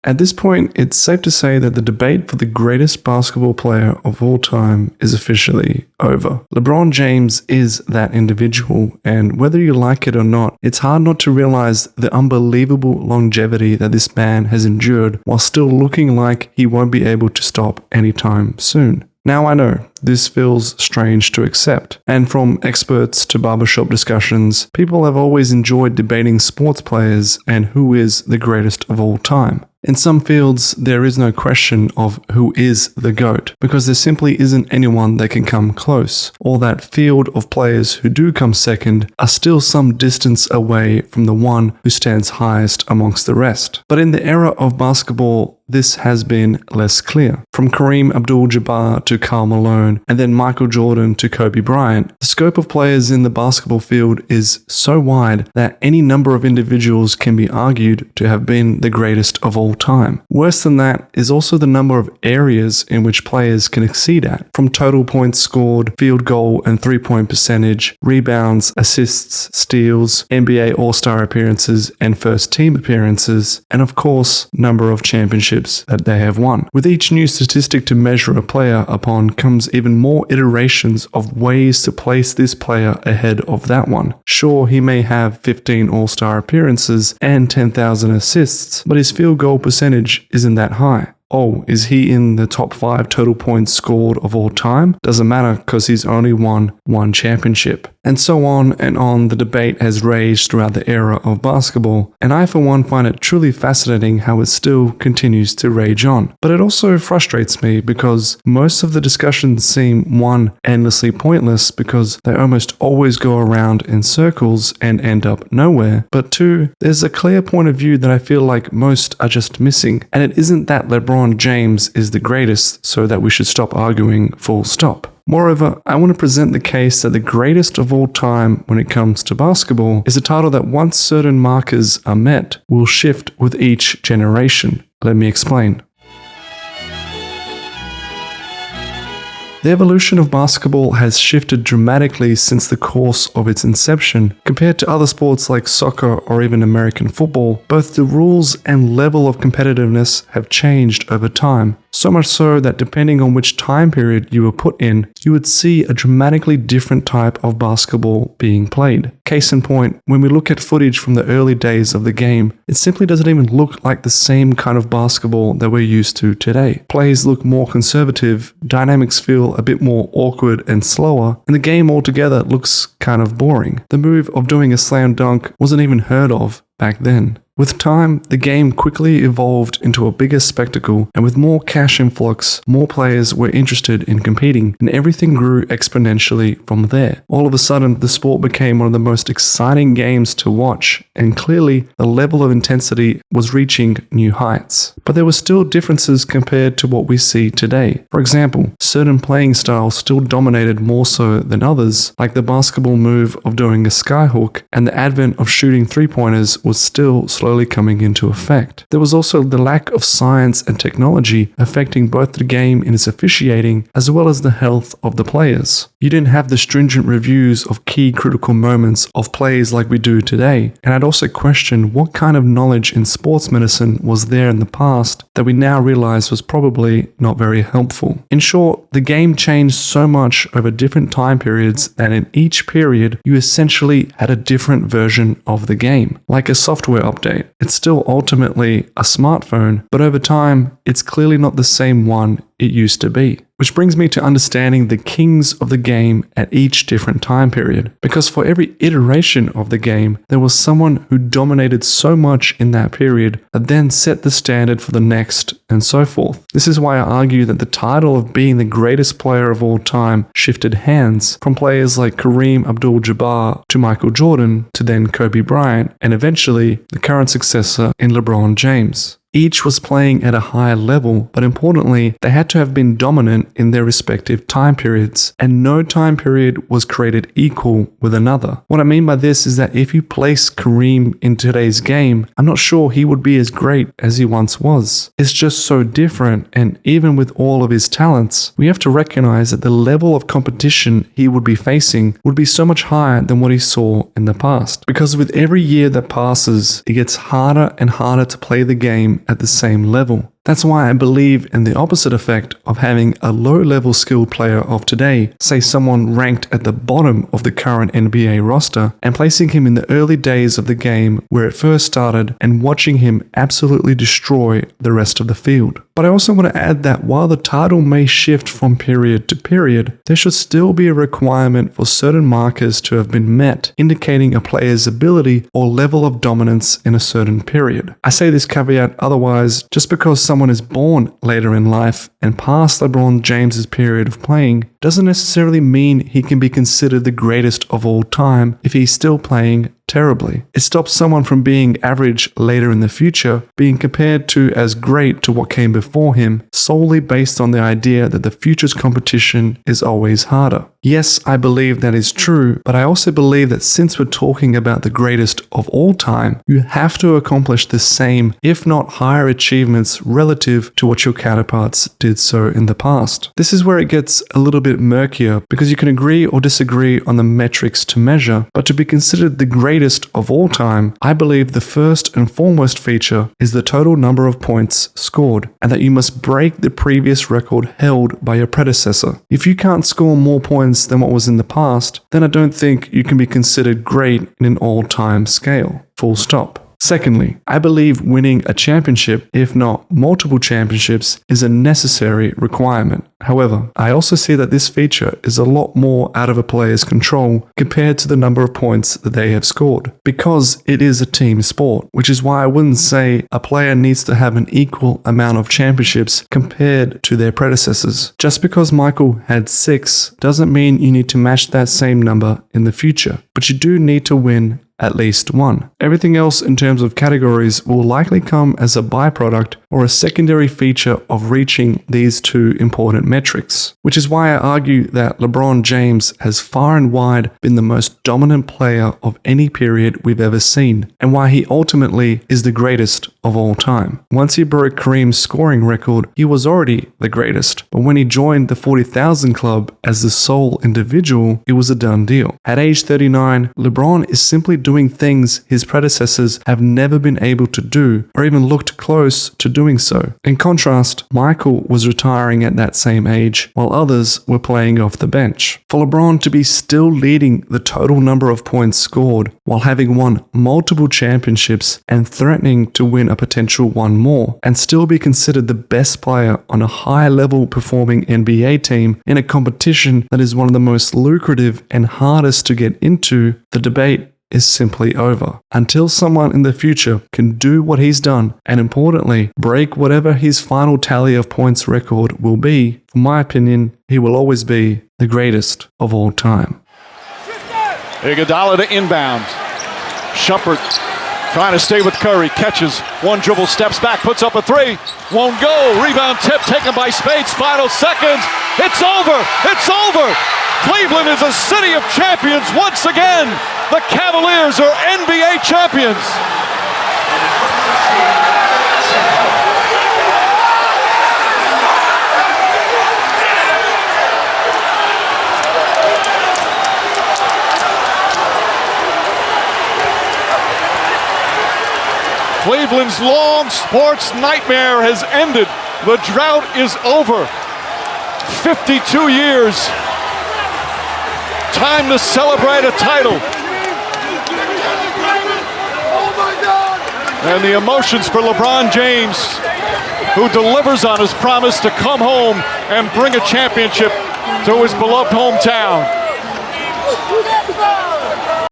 At this point, it's safe to say that the debate for the greatest basketball player of all time is officially over. LeBron James is that individual, and whether you like it or not, it's hard not to realize the unbelievable longevity that this man has endured while still looking like he won't be able to stop anytime soon. Now I know, this feels strange to accept, and from experts to barbershop discussions, people have always enjoyed debating sports players and who is the greatest of all time. In some fields, there is no question of who is the GOAT, because there simply isn't anyone that can come close, or that field of players who do come second are still some distance away from the one who stands highest amongst the rest. But in the era of basketball, this has been less clear. From Kareem Abdul-Jabbar to Karl Malone, and then Michael Jordan to Kobe Bryant, the scope of players in the basketball field is so wide that any number of individuals can be argued to have been the greatest of all time. Worse than that is also the number of areas in which players can exceed at, from total points scored, field goal and three-point percentage, rebounds, assists, steals, NBA All-Star appearances and first-team appearances, and of course, number of championships that they have won. With each new statistic to measure a player upon comes even more iterations of ways to place this player ahead of that one. Sure, he may have 15 All-Star appearances and 10,000 assists, but his field goal percentage isn't that high. Oh, is he in the top 5 total points scored of all time? Doesn't matter because he's only won one championship. And so on and on, the debate has raged throughout the era of basketball, and I for one find it truly fascinating how it still continues to rage on. But it also frustrates me because most of the discussions seem, one, endlessly pointless because they almost always go around in circles and end up nowhere, but two, there's a clear point of view that I feel like most are just missing, and it isn't that LeBron James is the greatest so that we should stop arguing full stop. Moreover, I want to present the case that the greatest of all time when it comes to basketball is a title that once certain markers are met, will shift with each generation. Let me explain. The evolution of basketball has shifted dramatically since the course of its inception. Compared to other sports like soccer or even American football, both the rules and level of competitiveness have changed over time. So much so that depending on which time period you were put in, you would see a dramatically different type of basketball being played. Case in point, when we look at footage from the early days of the game, it simply doesn't even look like the same kind of basketball that we're used to today. Plays look more conservative, dynamics feel a bit more awkward and slower, and the game altogether looks kind of boring. The move of doing a slam dunk wasn't even heard of back then. With time, the game quickly evolved into a bigger spectacle, and with more cash influx, more players were interested in competing, and everything grew exponentially from there. All of a sudden, the sport became one of the most exciting games to watch, and clearly, the level of intensity was reaching new heights. But there were still differences compared to what we see today. For example, certain playing styles still dominated more so than others, like the basketball move of doing a skyhook, and the advent of shooting three-pointers was still slowly coming into effect. There was also the lack of science and technology affecting both the game in its officiating as well as the health of the players. You didn't have the stringent reviews of key critical moments of plays like we do today, and I'd also question what kind of knowledge in sports medicine was there in the past that we now realize was probably not very helpful. In short, the game changed so much over different time periods that in each period you essentially had a different version of the game, like a software update. It's still ultimately a smartphone, but over time, it's clearly not the same one it used to be. Which brings me to understanding the kings of the game at each different time period. Because for every iteration of the game, there was someone who dominated so much in that period that then set the standard for the next, and so forth. This is why I argue that the title of being the greatest player of all time shifted hands from players like Kareem Abdul-Jabbar to Michael Jordan to then Kobe Bryant, and eventually the current successor in LeBron James. Each was playing at a higher level, but importantly, they had to have been dominant in their respective time periods, and no time period was created equal with another. What I mean by this is that if you place Kareem in today's game, I'm not sure he would be as great as he once was. It's just so different, and even with all of his talents, we have to recognize that the level of competition he would be facing would be so much higher than what he saw in the past. Because with every year that passes, it gets harder and harder to play the game game at the same level. That's why I believe in the opposite effect of having a low-level skilled player of today, say someone ranked at the bottom of the current NBA roster, and placing him in the early days of the game where it first started and watching him absolutely destroy the rest of the field. But I also want to add that while the title may shift from period to period, there should still be a requirement for certain markers to have been met, indicating a player's ability or level of dominance in a certain period. I say this caveat otherwise, just because someone is born later in life and past LeBron James's period of playing doesn't necessarily mean he can be considered the greatest of all time if he's still playing terribly. It stops someone from being average later in the future being compared to as great to what came before him solely based on the idea that the future's competition is always harder. Yes, I believe that is true, but I also believe that since we're talking about the greatest of all time, you have to accomplish the same, if not higher achievements relative to what your counterparts did so in the past. This is where it gets a little bit murkier because you can agree or disagree on the metrics to measure, but to be considered the greatest of all time, I believe the first and foremost feature is the total number of points scored, and that you must break the previous record held by your predecessor. If you can't score more points than what was in the past, then I don't think you can be considered great in an all-time scale. Full stop. Secondly, I believe winning a championship, if not multiple championships, is a necessary requirement. However, I also see that this feature is a lot more out of a player's control compared to the number of points that they have scored, because it is a team sport, which is why I wouldn't say a player needs to have an equal amount of championships compared to their predecessors. Just because Michael had 6 doesn't mean you need to match that same number in the future, but you do need to win at least one. Everything else in terms of categories will likely come as a byproduct or a secondary feature of reaching these two important metrics, which is why I argue that LeBron James has far and wide been the most dominant player of any period we've ever seen, and why he ultimately is the greatest of all time. Once he broke Kareem's scoring record, he was already the greatest, but when he joined the 40,000 club as the sole individual, it was a done deal. At age 39, LeBron is simply doing things his predecessors have never been able to do, or even looked close to doing so. In contrast, Michael was retiring at that same age, while others were playing off the bench. For LeBron to be still leading the total number of points scored, while having won multiple championships and threatening to win a potential one more, and still be considered the best player on a high-level performing NBA team in a competition that is one of the most lucrative and hardest to get into, the debate is simply over. Until someone in the future can do what he's done, and importantly, break whatever his final tally of points record will be, in my opinion, he will always be the greatest of all time. Iguodala to inbound. Shumpert trying to stay with Curry. Catches one dribble, steps back, puts up a 3. Won't go. Rebound tip taken by Spades. Final seconds. It's over. It's over. Cleveland is a city of champions once again. The Cavaliers are NBA champions. Cleveland's long sports nightmare has ended. The drought is over. 52 years. Time to celebrate a title. And the emotions for LeBron James, who delivers on his promise to come home and bring a championship to his beloved hometown.